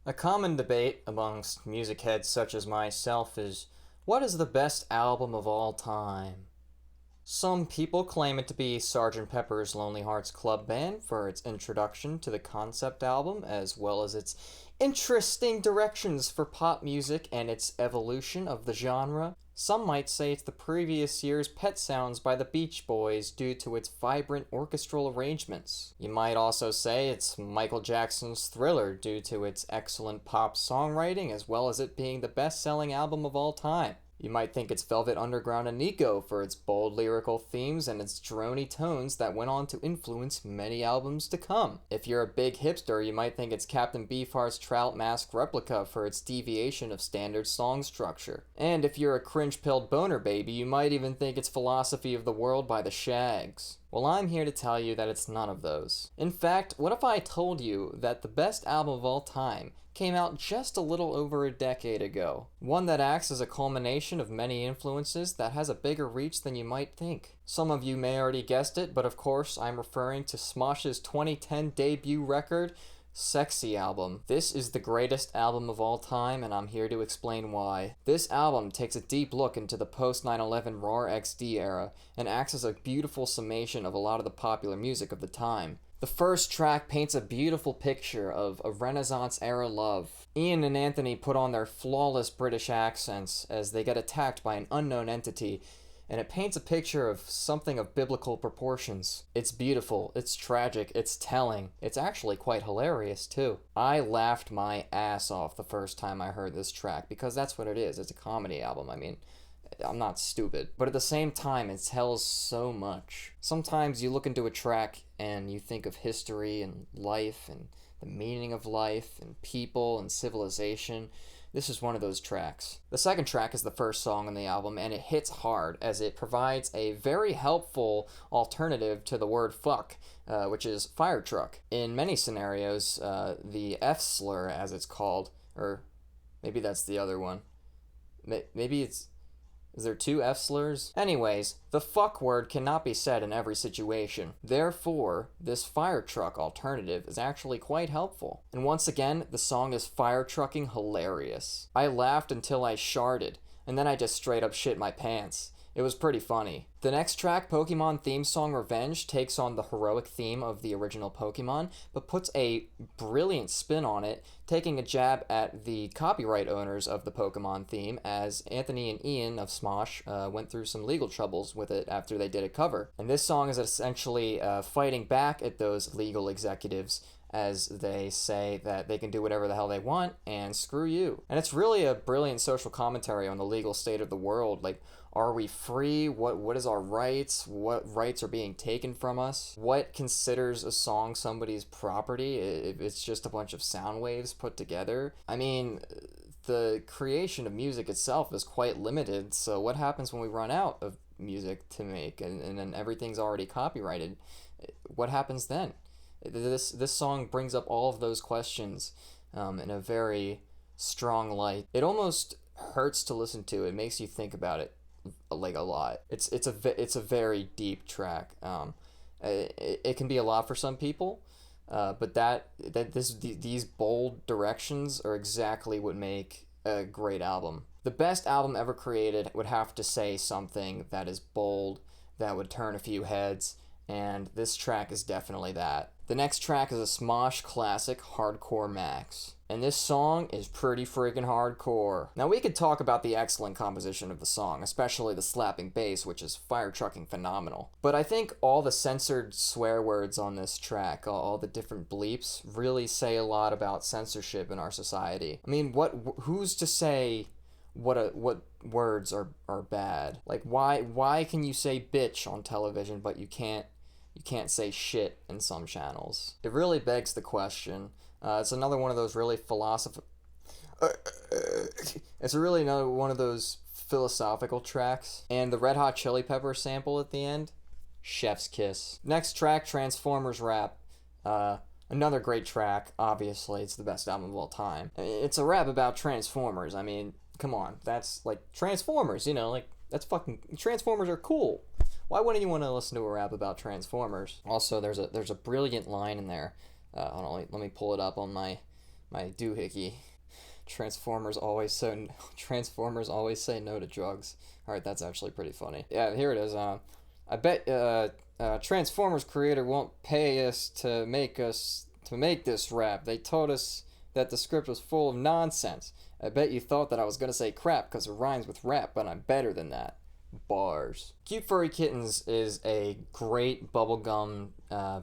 A common debate amongst music heads such as myself is, what is the best album of all time? Some people claim it to be Sgt. Pepper's Lonely Hearts Club Band for its introduction to the concept album, as well as its interesting directions for pop music and its evolution of the genre. Some might say it's the previous year's Pet Sounds by the Beach Boys due to its vibrant orchestral arrangements. You might also say it's Michael Jackson's Thriller due to its excellent pop songwriting, as well as it being the best-selling album of all time. You might think it's Velvet Underground and Nico for its bold lyrical themes and its droney tones that went on to influence many albums to come. If you're a big hipster, you might think it's Captain Beefheart's Trout Mask Replica for its deviation of standard song structure. And if you're a cringe-pilled boner baby, you might even think it's Philosophy of the World by the Shags. Well, I'm here to tell you that it's none of those. In fact, what if I told you that the best album of all time came out just a little over a decade ago? One that acts as a culmination of many influences that has a bigger reach than you might think. Some of you may already guessed it, but of course I'm referring to Smosh's 2010 debut record, Sexy Album. This is the greatest album of all time, and I'm here to explain why. This album takes a deep look into the post 9/11 RAR XD era and acts as a beautiful summation of a lot of the popular music of the time. The first track paints a beautiful picture of a Renaissance-era love. Ian and Anthony put on their flawless British accents as they get attacked by an unknown entity, and it paints a picture of something of biblical proportions. It's beautiful, it's tragic, it's telling. It's actually quite hilarious, too. I laughed my ass off the first time I heard this track, because that's what it is. It's a comedy album. I mean, I'm not stupid. But at the same time, it tells so much. Sometimes you look into a track and you think of history and life and the meaning of life and people and civilization. This is one of those tracks. The second track is the first song on the album, and it hits hard as it provides a very helpful alternative to the word fuck, which is fire truck. In many scenarios, the F slur, as it's called, or maybe that's the other one. Maybe it's... Is there two F slurs? Anyways, the fuck word cannot be said in every situation. Therefore, this fire truck alternative is actually quite helpful. And once again, the song is fire trucking hilarious. I laughed until I sharted, and then I just straight up shit my pants. It was pretty funny. The next track, Pokemon theme song Revenge, takes on the heroic theme of the original Pokemon, but puts a brilliant spin on it, taking a jab at the copyright owners of the Pokemon theme, as Anthony and Ian of Smosh went through some legal troubles with it after they did a cover. And this song is essentially fighting back at those legal executives, as they say that they can do whatever the hell they want, and screw you. And it's really a brilliant social commentary on the legal state of the world. Like, are we free? What is our rights? What rights are being taken from us? What considers a song somebody's property if it's just a bunch of sound waves put together? I mean, the creation of music itself is quite limited, so what happens when we run out of music to make and then everything's already copyrighted? What happens then? This song brings up all of those questions in a very strong light. It almost hurts to listen to. It makes you think about it like a lot. It's a very deep track. It can be a lot for some people, but these bold directions are exactly what make a great album. The best album ever created would have to say something that is bold, that would turn a few heads, and this track is definitely that. The next track is a Smosh classic, Hardcore Max. And this song is pretty freaking hardcore. Now we could talk about the excellent composition of the song, especially the slapping bass, which is fire trucking phenomenal. But I think all the censored swear words on this track, all the different bleeps, really say a lot about censorship in our society. I mean, who's to say what words are bad? Like, why can you say bitch on television, but you can't say shit in some channels? It really begs the question. It's another one of those really philosophical tracks. And the Red Hot Chili Pepper sample at the end, chef's kiss. Next track, Transformers Rap. Another great track. Obviously, it's the best album of all time. It's a rap about Transformers. I mean, come on. That's like Transformers, like that's fucking... Transformers are cool. Why wouldn't you want to listen to a rap about Transformers? Also, there's a brilliant line in there. Hold on, let me pull it up on my my doohickey. Transformers always say no to drugs. All right, that's actually pretty funny. Yeah, here it is. I bet Transformers creator won't pay us to make this rap. They told us that the script was full of nonsense. I bet you thought that I was gonna say crap because it rhymes with rap, but I'm better than that. Bars. Cute Furry Kittens is a great bubblegum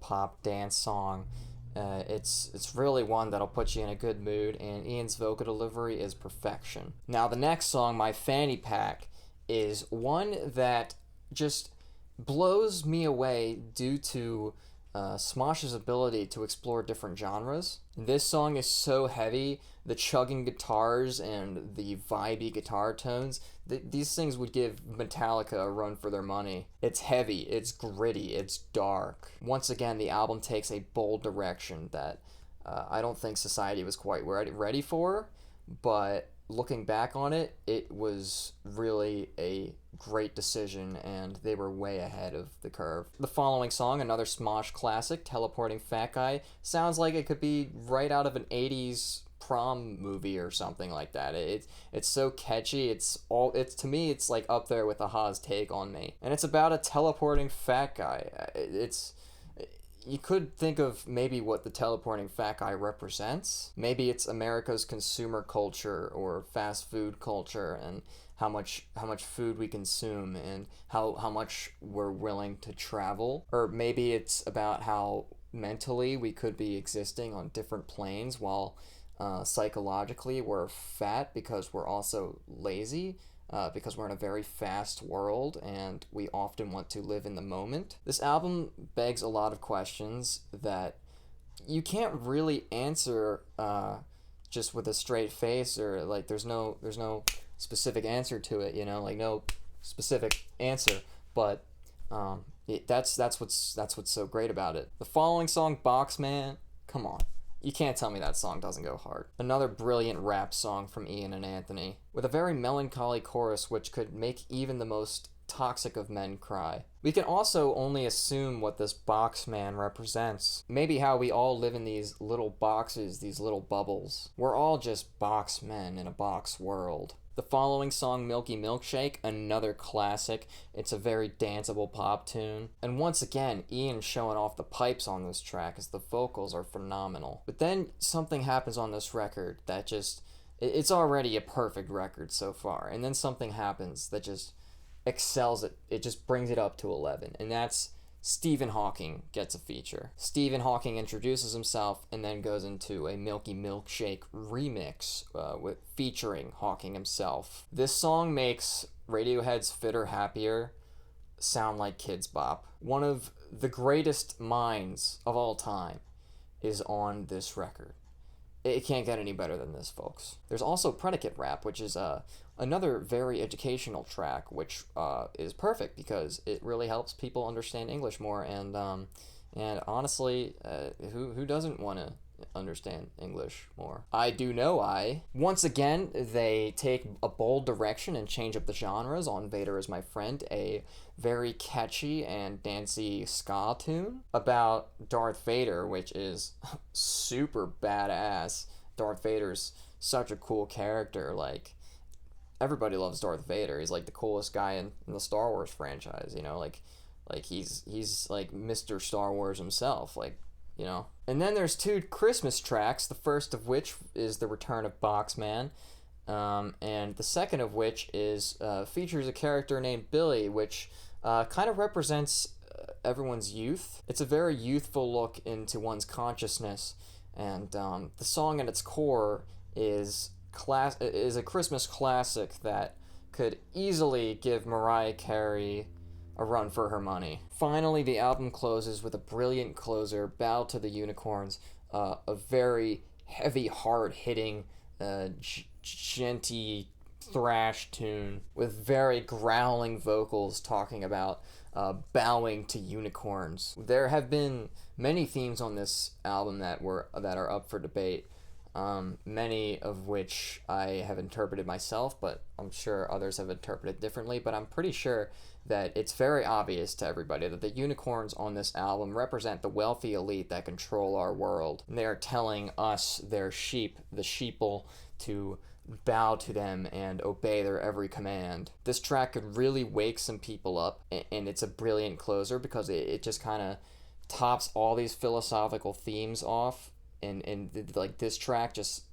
pop dance song. It's really one that'll put you in a good mood, and Ian's vocal delivery is perfection. Now the next song, My Fanny Pack, is one that just blows me away due to Smosh's ability to explore different genres. This song is so heavy, the chugging guitars and the vibey guitar tones, these things would give Metallica a run for their money. It's heavy, it's gritty, it's dark. Once again, the album takes a bold direction that I don't think society was quite ready for, but looking back on it, it was really a great decision, and they were way ahead of the curve. The following song, another Smosh classic, Teleporting Fat Guy, sounds like it could be right out of an 80s prom movie or something like that. It's so catchy. To me, it's like up there with Aha's Take on Me, and it's about a teleporting fat guy. You could think of maybe what the teleporting fat guy represents. Maybe it's America's consumer culture or fast food culture, and how much food we consume and how much we're willing to travel. Or maybe it's about how mentally we could be existing on different planes while psychologically we're fat because we're also lazy. Because we're in a very fast world and we often want to live in the moment. This album begs a lot of questions that you can't really answer just with a straight face, or like there's no specific answer to it, like no specific answer. But that's what's so great about it. The following song, Box Man, come on. You can't tell me that song doesn't go hard. Another brilliant rap song from Ian and Anthony, with a very melancholy chorus which could make even the most toxic of men cry. We can also only assume what this box man represents. Maybe how we all live in these little boxes, these little bubbles. We're all just box men in a box world. The following song, Milky Milkshake, another classic. It's a very danceable pop tune. And once again, Ian showing off the pipes on this track as the vocals are phenomenal. But then something happens on this record that it's already a perfect record so far. And then something happens that just excels it. It just brings it up to 11. And that's Stephen Hawking gets a feature. Stephen Hawking introduces himself and then goes into a Milky Milkshake remix featuring Hawking himself. This song makes Radiohead's Fitter Happier sound like Kids Bop. One of the greatest minds of all time is on this record. It can't get any better than this, folks. There's also Predicate Rap, which is another very educational track, which is perfect because it really helps people understand English more. And honestly, who doesn't want to understand English more? I do know I. Once again, they take a bold direction and change up the genres on Vader Is My Friend, a very catchy and dancey ska tune about Darth Vader, which is super badass. Darth Vader's such a cool character. Like, everybody loves Darth Vader. He's like the coolest guy in the Star Wars franchise, like he's like Mr. Star Wars himself, And then there's two Christmas tracks, the first of which is The Return of Boxman, and the second of which is features a character named Billy, which kind of represents everyone's youth. It's a very youthful look into one's consciousness, and the song at its core is a Christmas classic that could easily give Mariah Carey a run for her money. Finally, the album closes with a brilliant closer, Bow to the Unicorns, a very heavy, hard-hitting, genty thrash tune with very growling vocals talking about bowing to unicorns. There have been many themes on this album that are up for debate. many of which I have interpreted myself, but I'm sure others have interpreted differently. But I'm pretty sure that it's very obvious to everybody that the unicorns on this album represent the wealthy elite that control our world. And they are telling us, their sheep, the sheeple, to bow to them and obey their every command. This track could really wake some people up, and it's a brilliant closer because it just kind of tops all these philosophical themes off, and like this track just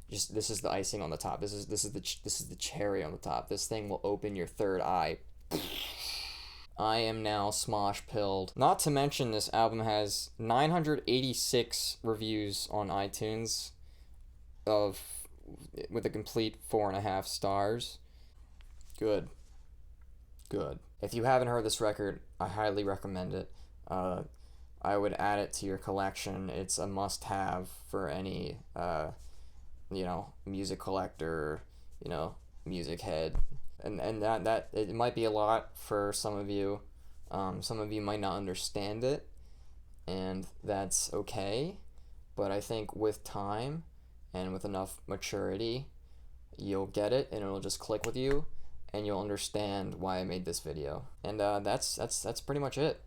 this is the icing on the top. This is the cherry on the top. This thing will open your third eye. I am now smosh pilled. Not to mention, this album has 986 reviews on iTunes with a complete 4.5 stars. Good. If you haven't heard this record, I highly recommend it. I would add it to your collection. It's a must-have for any, music collector, music head. And that it might be a lot for some of you. Some of you might not understand it, and that's okay. But I think with time and with enough maturity, you'll get it, and it'll just click with you, and you'll understand why I made this video. And that's pretty much it.